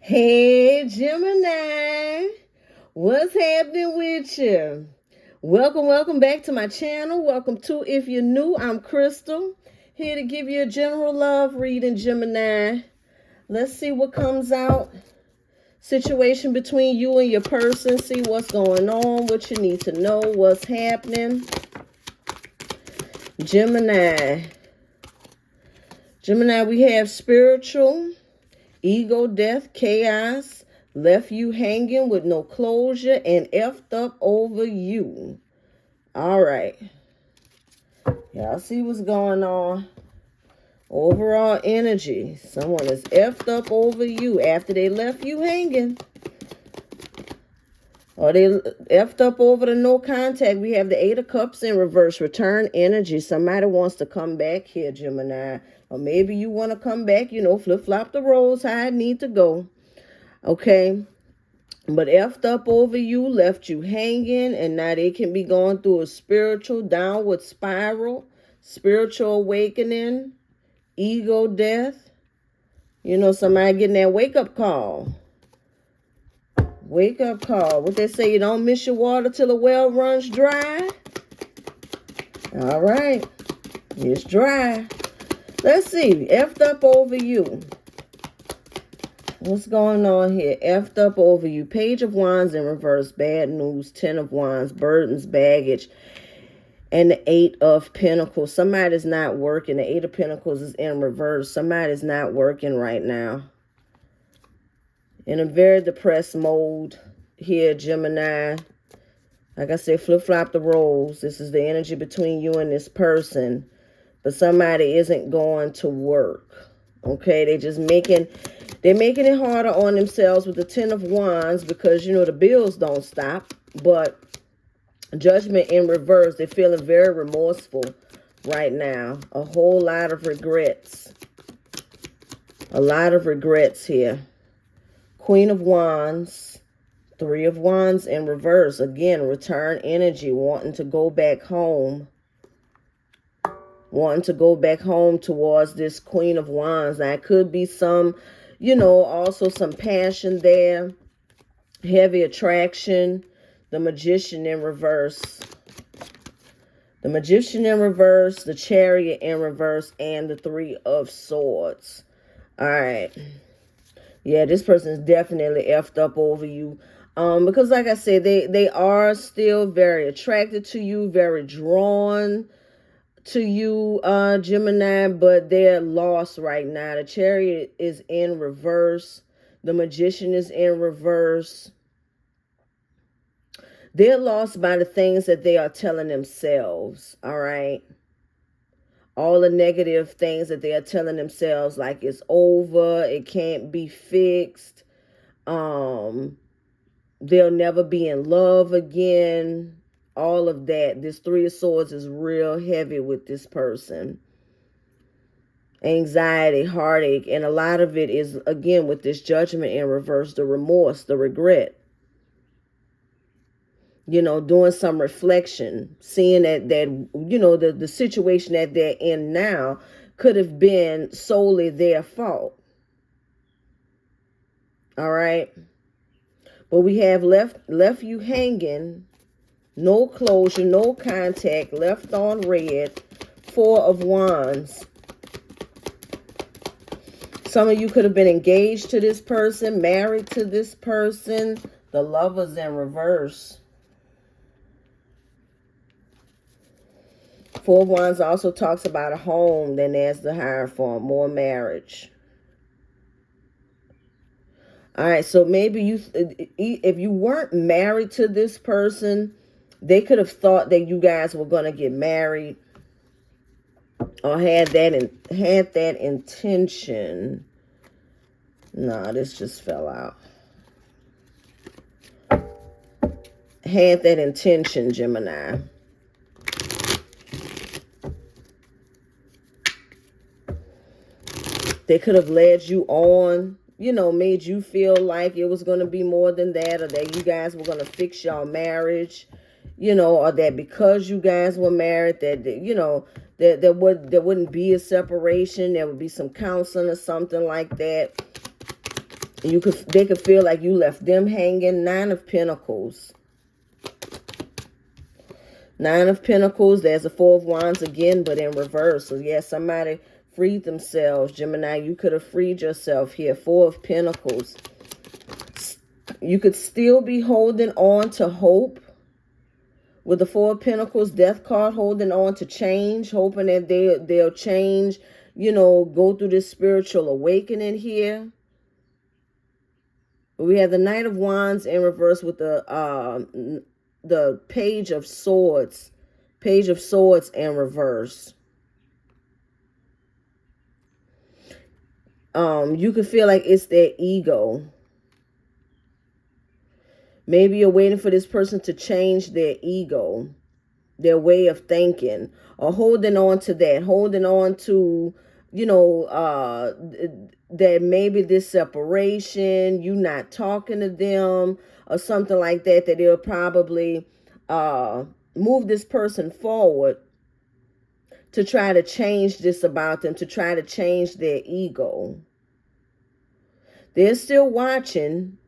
Hey, Gemini, what's happening with you? Welcome back to my channel. Welcome to If You're New, I'm Crystal, here to give you a general love reading, Gemini. Let's see what comes out. Situation between you and your person. See what's going on, what you need to know, what's happening. Gemini, we have spiritual, ego, death, chaos, left you hanging with no closure, and effed up over you. All right. Y'all see what's going on. Overall energy. Someone is effed up over you after they left you hanging. Or they effed up over the no contact. We have the Eight of Cups in reverse. Return energy. Somebody wants to come back here, Gemini. Or maybe you want to come back, flip-flop the roles how I need to go. Okay? But effed up over you, left you hanging, and now they can be going through a spiritual downward spiral, spiritual awakening, ego death. Somebody getting that wake-up call. Wake up call. What they say, you don't miss your water till the well runs dry. All right. It's dry. Let's see. Effed up over you. What's going on here? Effed up over you. Page of Wands in reverse. Bad news. Ten of Wands. Burdens, baggage. And the Eight of Pentacles. Somebody's not working. The Eight of Pentacles is in reverse. Somebody's not working right now. In a very depressed mode here, Gemini. Like I said, flip-flop the roles. This is the energy between you and this person. But somebody isn't going to work. Okay, they're making it harder on themselves with the Ten of Wands because, the bills don't stop. But Judgment in reverse. They're feeling very remorseful right now. A whole lot of regrets. A lot of regrets here. Queen of Wands, Three of Wands in reverse. Again, return energy, wanting to go back home. Wanting to go back home towards this Queen of Wands. Now, it could be some, also some passion there. Heavy attraction. The Magician in reverse. The Magician in reverse, the Chariot in reverse, and the Three of Swords. All right. Yeah, this person is definitely effed up over you. Because like I said, they are still very attracted to you, very drawn to you, Gemini, but they're lost right now. The Chariot is in reverse. The Magician is in reverse. They're lost by the things that they are telling themselves, all right? All the negative things that they are telling themselves, like it's over, it can't be fixed, they'll never be in love again, all of that. This Three of Swords is real heavy with this person. Anxiety, heartache, and a lot of it is, again, with this Judgment in reverse, the remorse, the regret. Doing some reflection, seeing that the situation that they're in now could have been solely their fault. All right. But we have left you hanging, no closure, no contact, left on red, Four of Wands. Some of you could have been engaged to this person, married to this person. The Lovers in reverse. Four of Wands also talks about a home, then there's the Hierophant, more marriage. All right, so maybe if you weren't married to this person, they could have thought that you guys were going to get married or had that intention. No, this just fell out. Had that intention, Gemini. They could have led you on, made you feel like it was going to be more than that, or that you guys were going to fix your marriage, or that because you guys were married, that, there wouldn't be a separation. There would be some counseling or something like that. They could feel like you left them hanging. 9 of Pentacles. 9 of Pentacles. There's a 4 of Wands again, but in reverse. So yeah, somebody freed themselves. Gemini, you could have freed yourself here. 4 of Pentacles. You could still be holding on to hope. With the 4 of Pentacles, Death card, holding on to change, hoping that they'll change, you know, go through this spiritual awakening here. We have the Knight of Wands in reverse with the Page of Swords. Page of Swords in reverse. You could feel like it's their ego. Maybe you're waiting for this person to change their ego, their way of thinking, or holding on to that, holding on to, you know, that maybe this separation, you not talking to them or something like that, that they'll probably move this person forward to try to change this about them, to try to change their ego. They're still watching.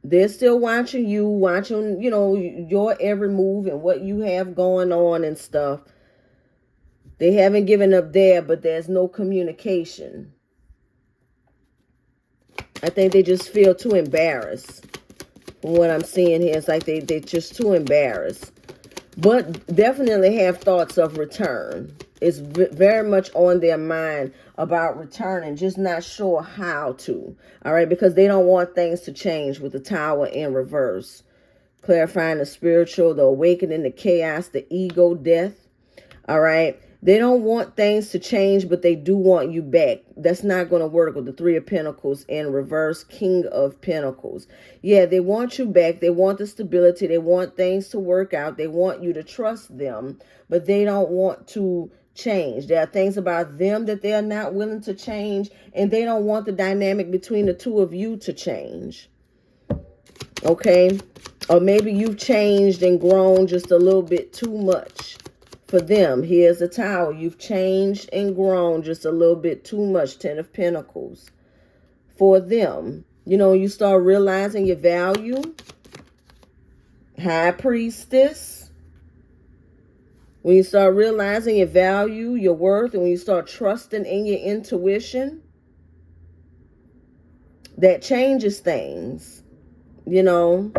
They're still watching you, watching, you know, your every move and what you have going on and stuff. They haven't given up there, but there's no communication. I think they just feel too embarrassed. From what I'm seeing here, it's like they're just too embarrassed. But definitely have thoughts of return. It's very much on their mind about returning, just not sure how to. All right, because they don't want things to change with the Tower in reverse. Clarifying the spiritual, the awakening, the chaos, the ego, death. All right. They don't want things to change, but they do want you back. That's not going to work with the 3 of Pentacles in reverse, King of Pentacles. Yeah, they want you back. They want the stability. They want things to work out. They want you to trust them, but they don't want to change. There are things about them that they're not willing to change, and they don't want the dynamic between the two of you to change. Okay? Or maybe you've changed and grown just a little bit too much. For them, here's a Tower. You've changed and grown just a little bit too much. 10 of Pentacles. For them, you know, you start realizing your value. High Priestess. When you start realizing your value, your worth, and when you start trusting in your intuition, that changes things, you know.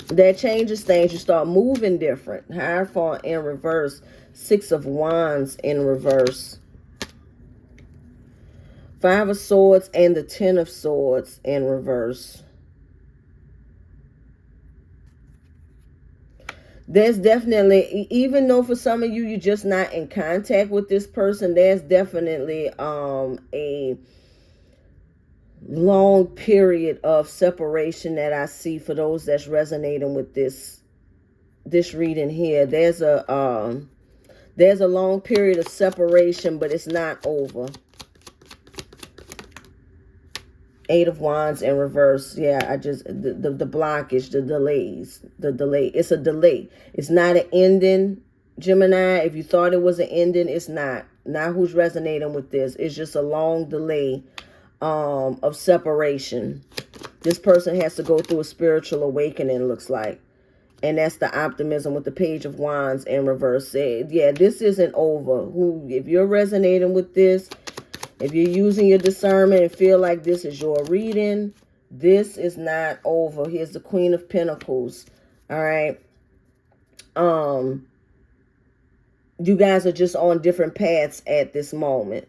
That changes things. You start moving different. Hierophant in reverse. 6 of Wands in reverse. 5 of Swords and the 10 of Swords in reverse. There's definitely, even though for some of you, you're just not in contact with this person, there's definitely a long period of separation that I see for those that's resonating with this reading here. There's a long period of separation, but it's not over. 8 of Wands in reverse. Yeah, the blockage, the delay. It's a delay. It's not an ending, Gemini. If you thought it was an ending, it's not. Not who's resonating with this. It's just a long delay of separation. This person has to go through a spiritual awakening, looks like. And that's the optimism with the Page of Wands in reverse. Yeah, this isn't over. If you're resonating with this, if you're using your discernment and feel like this is your reading, this is not over. Here's the Queen of Pentacles. All right. You guys are just on different paths at this moment.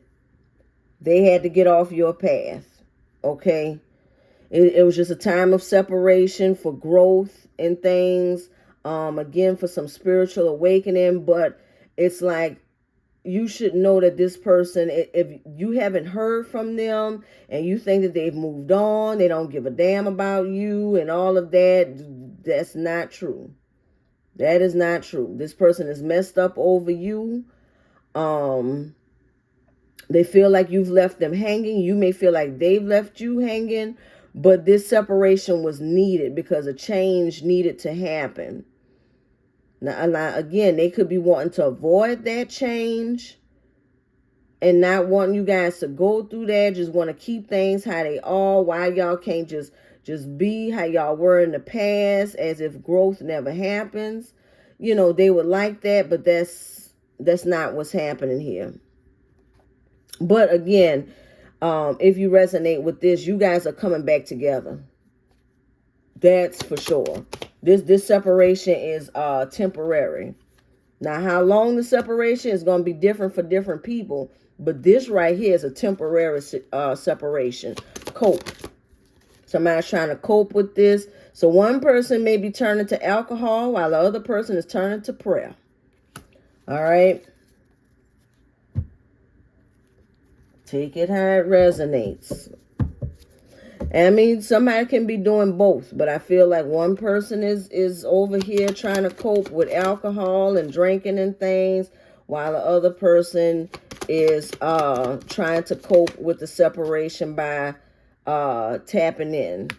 They had to get off your path, okay? It was just a time of separation for growth and things. Again, for some spiritual awakening. But it's like you should know that this person, if you haven't heard from them and you think that they've moved on, they don't give a damn about you and all of that, that's not true. That is not true. This person is messed up over you. They feel like you've left them hanging. You may feel like they've left you hanging, but this separation was needed because a change needed to happen. Now, again, they could be wanting to avoid that change. and not wanting you guys to go through that, just want to keep things how they are. Why y'all can't just be how y'all were in the past, as if growth never happens. You know, they would like that, but that's not what's happening here. But again, if you resonate with this, you guys are coming back together. That's for sure. This separation is temporary. Now, how long the separation is going to be different for different people, but this right here is a temporary separation. Cope. Somebody's trying to cope with this. So one person may be turning to alcohol while the other person is turning to prayer. All right. Take it how it resonates. I mean, somebody can be doing both, but I feel like one person is over here trying to cope with alcohol and drinking and things, while the other person is trying to cope with the separation by tapping in,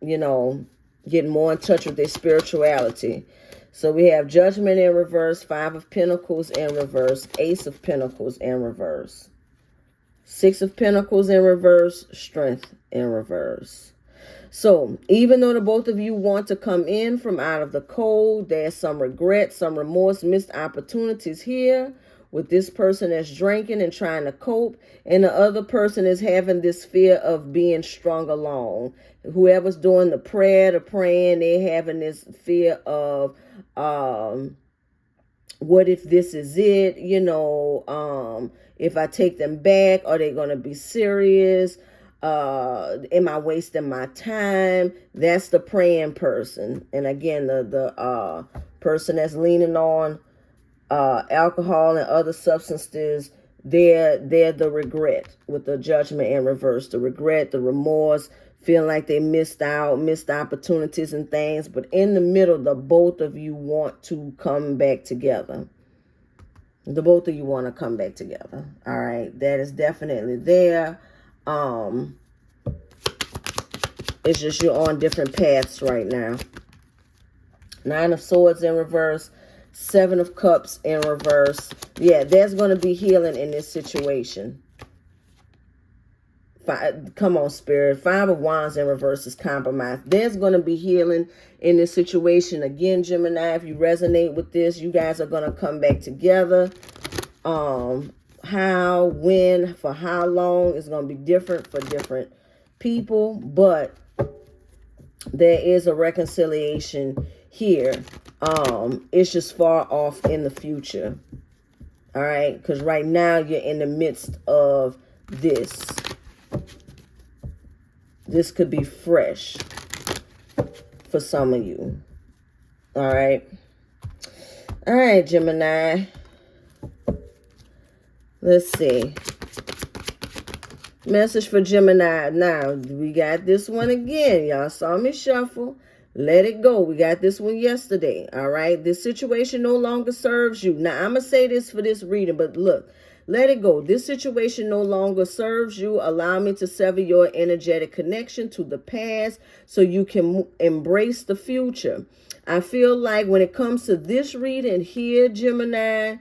you know, getting more in touch with their spirituality. So we have Judgment in reverse, 5 of Pentacles in reverse, Ace of Pentacles in reverse, 6 of Pentacles in reverse, Strength in reverse. So even though the both of you want to come in from out of the cold, there's some regret, some remorse, missed opportunities here with this person that's drinking and trying to cope, and the other person is having this fear of being strung along. Whoever's doing the praying, they're having this fear of what if this is it? You know, if I take them back, are they going to be serious? Am I wasting my time? That's the praying person. And again, the person that's leaning on alcohol and other substances, they're the regret with the Judgment in reverse. The regret, the remorse, feeling like they missed opportunities and things. But in the middle, the both of you want to come back together. The both of you want to come back together. All right. That is definitely there. It's just you're on different paths right now. 9 of Swords in reverse, 7 of Cups in reverse. Yeah, there's going to be healing in this situation. Come on, Spirit. 5 of Wands in reverse is compromise. There's going to be healing in this situation. Again, Gemini, if you resonate with this, you guys are going to come back together. How, when, for how long is going to be different for different people. But there is a reconciliation here. It's just far off in the future. All right. Because right now you're in the midst of this. This could be fresh for some of you. All right. All right, Gemini. Let's see. Message for Gemini. Now, we got this one again. Y'all saw me shuffle. Let it go. We got this one yesterday. All right. This situation no longer serves you. Now, I'm going to say this for this reading, but look. Let it go. This situation no longer serves you. Allow me to sever your energetic connection to the past so you can embrace the future. I feel like when it comes to this reading here, Gemini,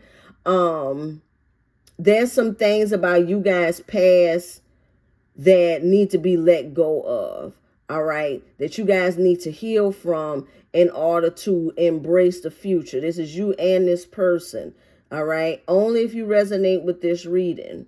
there's some things about you guys' past that need to be let go of. All right. That you guys need to heal from in order to embrace the future. This is you and this person. All right. Only if you resonate with this reading.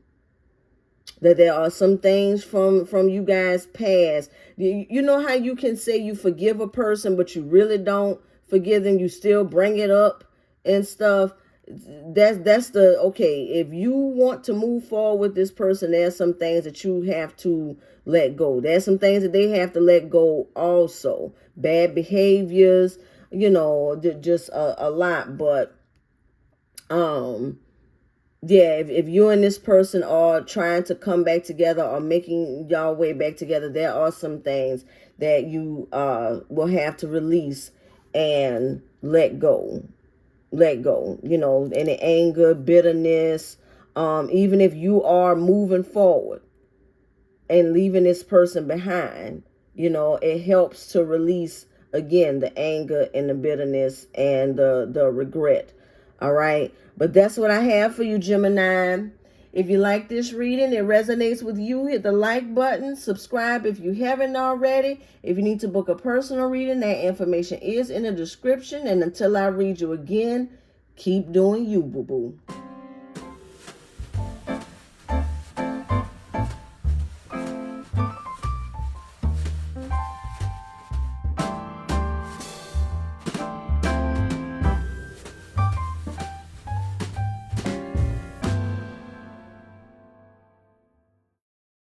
That there are some things from you guys' past. You know how you can say you forgive a person, but you really don't forgive them. You still bring it up and stuff. That's the, okay, if you want to move forward with this person, there's some things that you have to let go. There's some things that they have to let go also. Bad behaviors, you know, just a lot. But yeah, if you and this person are trying to come back together or making y'all way back together, there are some things that you will have to release and let go. Let go, you know, any anger, bitterness, even if you are moving forward and leaving this person behind, you know, it helps to release, again, the anger and the bitterness and the regret. All right. But that's what I have for you, Gemini. If you like this reading, it resonates with you, hit the like button, subscribe if you haven't already. If you need to book a personal reading, that information is in the description. And until I read you again, keep doing you, boo-boo.